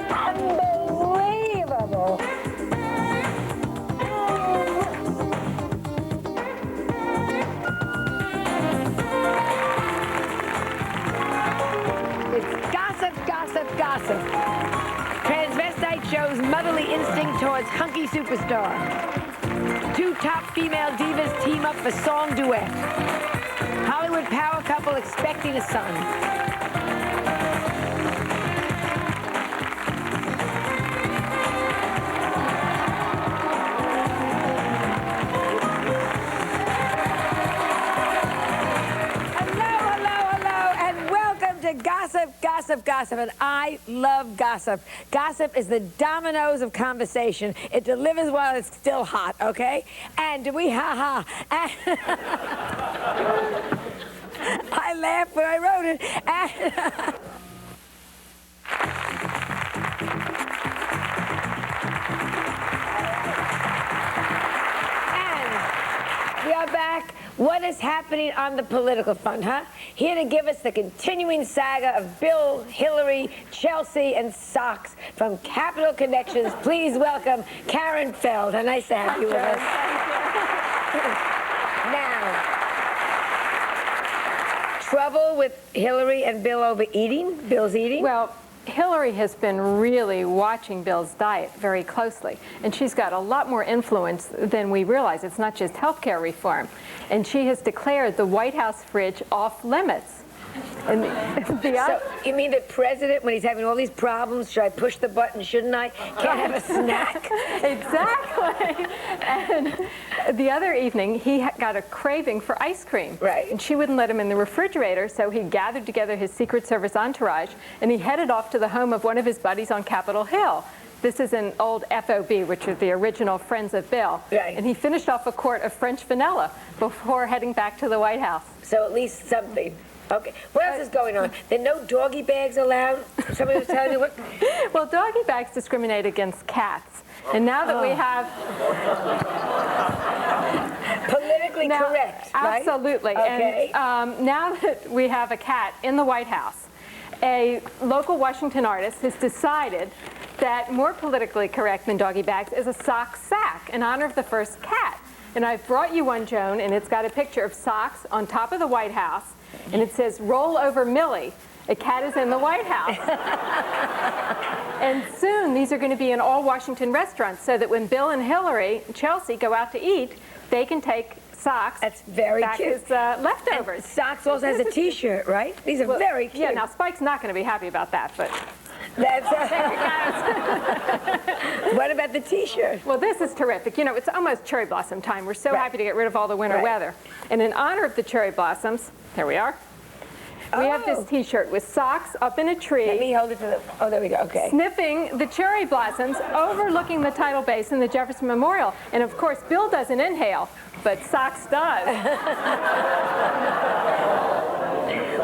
Unbelievable. It's gossip, gossip, gossip. Transvestite shows motherly instinct towards hunky superstar. Two top female divas team up for song duet. Hollywood power couple expecting a son. Gossip, gossip, gossip, and I love gossip. Gossip is the dominoes of conversation. It delivers while it's still hot, okay? And do we ha-ha? I laughed when I wrote it. And we are back. What is happening on the political front, huh? Here to give us the continuing saga of Bill, Hillary, Chelsea, and socks from Capital Connections. Please welcome Karen Feld. Nice to have you with us. Now, trouble with Hillary and Bill over eating? Bill's eating? Well, Hillary has been really watching Bill's diet very closely, and she's got a lot more influence than we realize. It's not just health care reform. And she has declared the White House fridge off limits. And so you mean the president, when he's having all these problems, should I push the button, shouldn't I? Can't have a snack. Exactly. And the other evening, he got a craving for ice cream. Right. And she wouldn't let him in the refrigerator, so he gathered together his Secret Service entourage, and he headed off to the home of one of his buddies on Capitol Hill. This is an old FOB, which are the original Friends of Bill. Right. And he finished off a quart of French vanilla before heading back to the White House. So at least something. Okay. What else is going on? There are no doggy bags allowed? Somebody was telling me what? Well, doggy bags discriminate against cats. And now that we have... Politically correct, right? Absolutely. Okay. And now that we have a cat in the White House, a local Washington artist has decided that more politically correct than doggy bags is a sock sack in honor of the first cat. And I've brought you one, Joan, and it's got a picture of socks on top of the White House, and it says, "Roll over Millie. A cat is in the White House." And soon these are going to be in all Washington restaurants, so that when Bill and Hillary and Chelsea go out to eat, they can take socks. That's very back cute. as leftovers. And socks also has a T-shirt, right? These are very cute. Yeah, now Spike's not going to be happy about that, but... That's What about the T-shirt? Well, this is terrific. You know, it's almost cherry blossom time. We're so happy to get rid of all the winter weather. And in honor of the cherry blossoms, here we are. We have this T-shirt with socks up in a tree. Let me hold it to the... Oh, there we go. Okay. Sniffing the cherry blossoms, overlooking the tidal basin, the Jefferson Memorial. And of course, Bill doesn't inhale, but Socks does.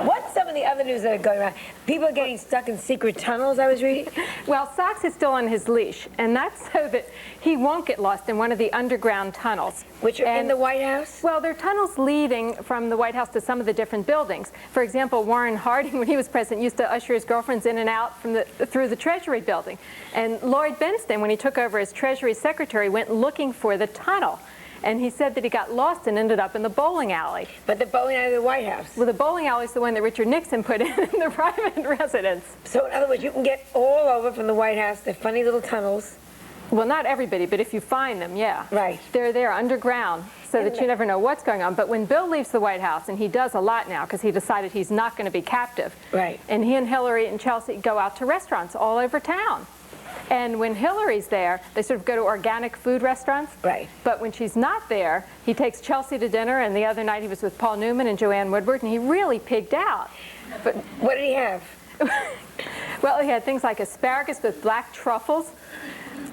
What's some of the other news that are going around? People are getting stuck in secret tunnels, I was reading. Well, Socks is still on his leash, and that's so that he won't get lost in one of the underground tunnels. Which are in the White House? Well, there are tunnels leading from the White House to some of the different buildings. For example, Warren Harding, when he was president, used to usher his girlfriends in and out from through the Treasury building. And Lloyd Benston, when he took over as Treasury Secretary, went looking for the tunnel. And he said that he got lost and ended up in the bowling alley. But the bowling alley of the White House? Well, the bowling alley is the one that Richard Nixon put in the private residence. So in other words, you can get all over from the White House. They're funny little tunnels. Well, not everybody, but if you find them, yeah. Right. They're there underground so that you never know what's going on. But when Bill leaves the White House, and he does a lot now because he decided he's not going to be captive. Right. And he and Hillary and Chelsea go out to restaurants all over town. And when Hillary's there, they sort of go to organic food restaurants. Right. But when she's not there, he takes Chelsea to dinner, and the other night he was with Paul Newman and Joanne Woodward, and he really pigged out. But what did he have? Well, he had things like asparagus with black truffles,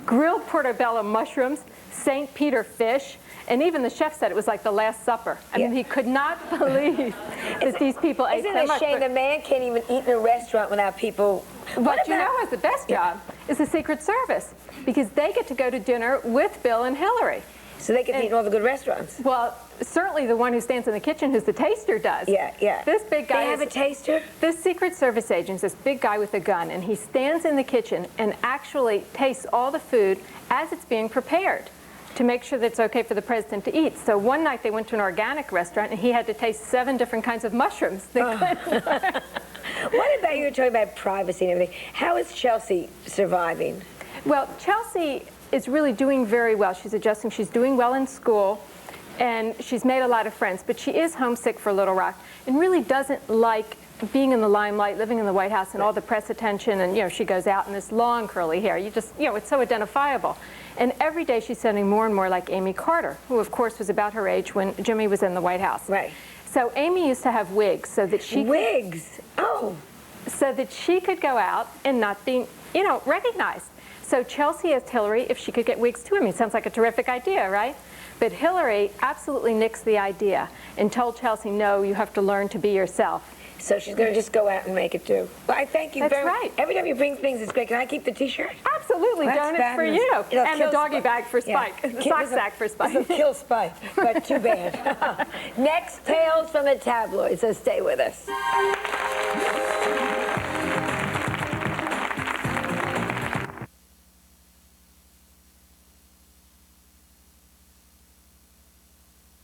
grilled portobello mushrooms, St. Peter fish, and even the chef said it was like the Last Supper. I mean, he could not believe that these people ate so much. Isn't it a shame the man can't even eat in a restaurant without people? What you know is the best job is the Secret Service, because they get to go to dinner with Bill and Hillary. So they can eat in all the good restaurants. Well, certainly the one who stands in the kitchen, who's the taster, does. Yeah, yeah. This big guy. They have a taster? This Secret Service agent's this big guy with a gun, and he stands in the kitchen and actually tastes all the food as it's being prepared to make sure that it's okay for the president to eat. So one night they went to an organic restaurant, and he had to taste 7 different kinds of mushrooms. What about, you were talking about privacy and everything. How is Chelsea surviving? Well, Chelsea is really doing very well. She's adjusting. She's doing well in school, and she's made a lot of friends. But she is homesick for Little Rock and really doesn't like being in the limelight, living in the White House and all the press attention. And, you know, she goes out in this long curly hair. You just, you know, it's so identifiable. And every day she's sounding more and more like Amy Carter, who, of course, was about her age when Jimmy was in the White House. Right. So Amy used to have wigs so that she Wigs? Oh. so that she could go out and not be, you know, recognized. So Chelsea asked Hillary if she could get wigs too. I mean, it sounds like a terrific idea, right? But Hillary absolutely nixed the idea and told Chelsea, no, you have to learn to be yourself. So she's going to just go out and make it do. Well, I thank you That's very much. right. Every time you bring things, it's great. Can I keep the T-shirt? Absolutely, Well, Joan, it's for fabulous. you. It'll And the kill doggy Spike. bag for Spike. Yeah. The sock sack for Spike. It'll kill Spike, but too bad. Next, Tales from the Tabloid, so stay with us.